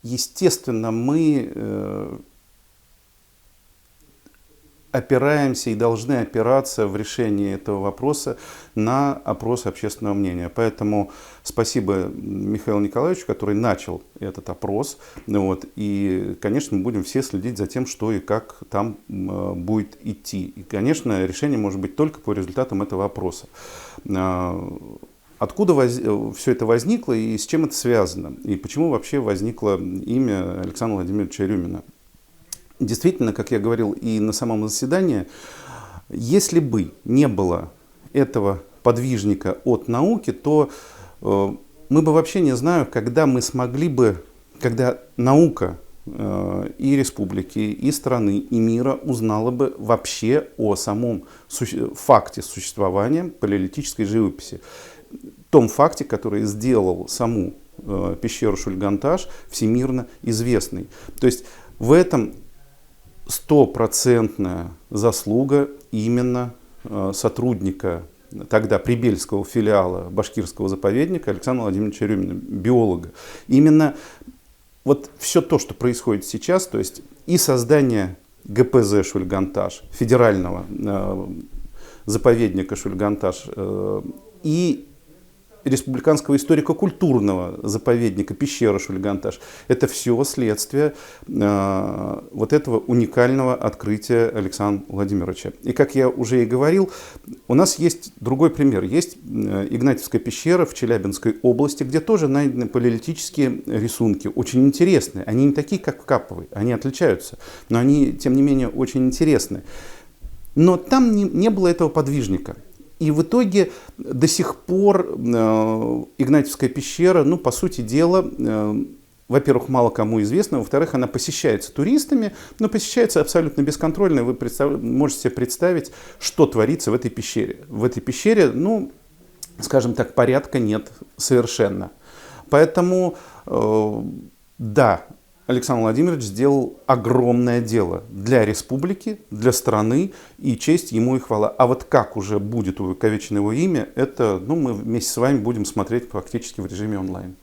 естественно, мы опираемся и должны опираться в решении этого вопроса на опрос общественного мнения. Поэтому спасибо Михаилу Николаевичу, который начал этот опрос. Вот, и, конечно, мы будем все следить за тем, что и как там будет идти. И, конечно, решение может быть только по результатам этого опроса. Откуда все это возникло и с чем это связано? И почему вообще возникло имя Александра Владимировича Рюмина? Действительно, как я говорил и на самом заседании, если бы не было этого подвижника от науки, то мы бы вообще не знаю, когда мы смогли бы, когда наука и республики, и страны, и мира узнала бы вообще о самом факте существования палеолитической живописи. Том факте, который сделал саму пещеру Шульган-Таш всемирно известной. То есть в этом стопроцентная заслуга именно сотрудника тогда Прибельского филиала Башкирского заповедника Александра Владимировича Рюмина, биолога. Именно вот все то, что происходит сейчас, то есть и создание ГПЗ Шульган-Таш, федерального заповедника Шульган-Таш, и республиканского историко-культурного заповедника пещера Шульган-Таш. Это все следствие вот этого уникального открытия Александра Владимировича. И как я уже и говорил, у нас есть другой пример. Есть Игнатьевская пещера в Челябинской области, где тоже найдены палеолитические рисунки. Очень интересные. Они не такие, как в Каповой. Они отличаются. Но они, тем не менее, очень интересны. Но там не было этого подвижника. И в итоге до сих пор Игнатьевская пещера, ну, по сути дела, во-первых, мало кому известна, во-вторых, она посещается туристами, но посещается абсолютно бесконтрольно. Вы можете себе представить, что творится в этой пещере. В этой пещере, ну, скажем так, порядка нет совершенно. Поэтому, да, Александр Владимирович сделал огромное дело для республики, для страны, и честь ему и хвала. А вот как уже будет увековечено его имя, это, ну, мы вместе с вами будем смотреть фактически в режиме онлайн.